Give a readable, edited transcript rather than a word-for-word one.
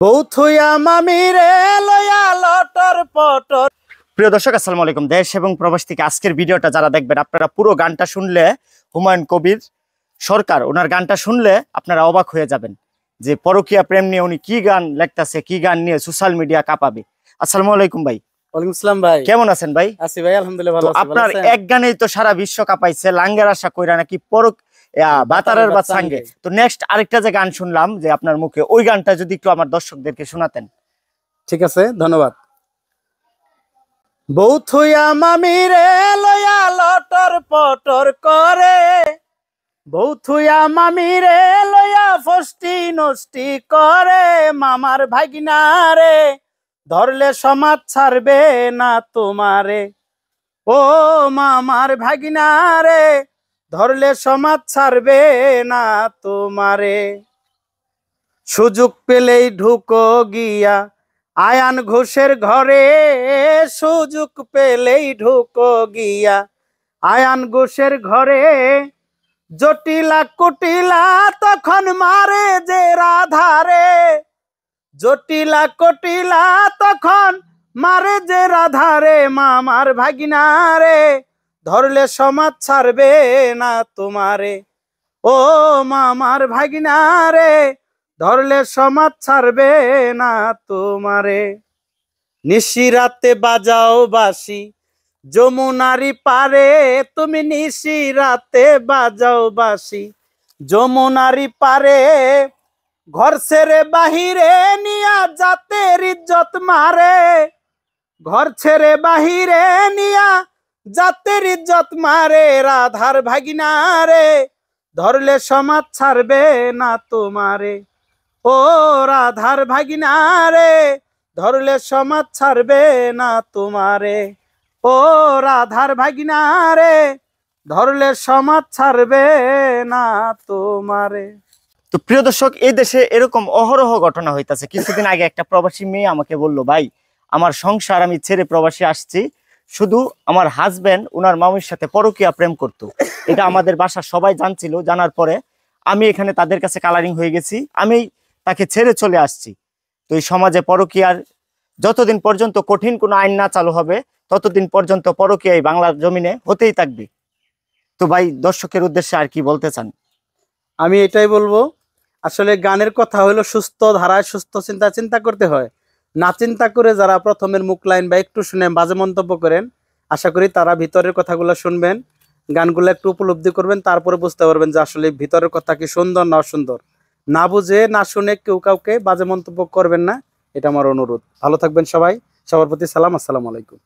বৌথুয়া মামিরে লয়া লটর পটর। প্রিয় দর্শক, আসসালামু আলাইকুম। দেশ এবং প্রবাস থেকে আজকের ভিডিওটা যারা দেখবেন, আপনারা পুরো গানটা শুনলে, হুমায়ুন কবির সরকার ওনার গানটা শুনলে আপনারা অবাক হয়ে যাবেন যে পরকীয়া প্রেম নিয়ে উনি কি গান লেখতেছে, কি গান নিয়ে সোশ্যাল মিডিয়া কাঁপাবে। আসসালামু আলাইকুম ভাই। ওয়ালাইকুম আসসালাম ভাই। কেমন আছেন ভাই? আছি ভাই, আলহামদুলিল্লাহ ভালো আছি। আপনার এক গানেই তো সারা বিশ্ব কাঁপাইছে, লাঙ্গের আশা কইরা নাকি বাতারের বাচ্চাঙ্গে। তো নেক্সট আরেকটা যে গান শুনলাম যে আপনার মুখে, ওই গানটা যদি একটু আমার দর্শকদেরকে শোনাতেন। ঠিক আছে, ধন্যবাদ। বৌথুয়া মামিরে লয়া লটর পটর করে, বৌথুয়া মামিরে লয়া ফষ্টি নষ্টি করে, মামার ভাগিনারে ধরলে সমাজ ছাড়বে না তোমারে। ও মামার ভাগিনারে ধরলে সমাজ ছাড়বে না তোমারে। সুযোগ পেলেই ঢুকো গিয়া আয়ান ঘোষের ঘরে, সুযোগ পেলেই ঢুকো গিয়া আয়ান ঘোষের ঘরে। জটিলা কুটিলা তখন মারে যে রাধারে, জটিলা কুটিলা তখন মারে যে রাধারে। মামার ভাগিনারে ধরলে সমাজ ছাড়বে না তোমারে। ও মামার ভাগিনারে ধরলে সমাজ ছাড়বে না তোমারে। নিশি রাতে বাজাও বাঁশি যমুনারি পারে, তুমি নিশি রাতে বাজাও বাঁশি যমুনারি পারে। ঘর ছেড়ে বাহিরে নিয়া জাতের ইজ্জত মারে, ঘর ছেড়ে বাহিরে নিয়া জাতের ইজ্জত মারে। রাধার ভাগিনারে ধরলে সমাজ ছাড়বে না তোমারে। ও রাধার ভাগিনারে ধরলে সমাজ ছাড়বে না তোমারে। ও রাধার ভাগিনারে ধরলে সমাজ ছাড়বে না তোমারে। তো প্রিয় দর্শক, এই দেশে এরকম অহরহ ঘটনা হইতাছে। কিছুদিন আগে একটা প্রবাসী মেয়ে আমাকে বলল, ভাই আমার সংসার আমি ছেড়ে প্রবাসী আসছি, শুধু আমার হাজবেন্ড ওনার মামির সাথে পরকীয়া প্রেম করতো। এটা আমাদের বাসার সবাই জানছিল। জানার পরে আমি এখানে তাদের কাছে কালারিং হয়ে গেছি, আমি তাকে ছেড়ে চলে আসছি। তো এই সমাজে পরকীয়ার যতদিন পর্যন্ত কঠিন কোনো আইন না চালু হবে, ততদিন পর্যন্ত পরকীয়া এই বাংলার জমিনে হতেই থাকবে। তো ভাই, দর্শকের উদ্দেশ্যে আর কি বলতে চান? আমি এটাই বলবো, আসলে গানের কথা হলো সুস্থ ধারায় সুস্থ চিন্তা করতে হয়। না চিন্তা করে যারা প্রথমের মুখ লাইন বা একটু শুনে বাজে মন্তব্য করেন, আশা করি তারা ভিতরের কথাগুলো শুনবেন, গানগুলো একটু উপলব্ধি করবেন, তারপরে বুঝতে পারবেন যে আসলে ভিতরের কথা কি সুন্দর না অসুন্দর। না বুঝে না শুনে কেউ কাউকে বাজে মন্তব্য করবেন না, এটা আমার অনুরোধ। ভালো থাকবেন সবাই, সবার প্রতি সালাম, আসসালামু আলাইকুম।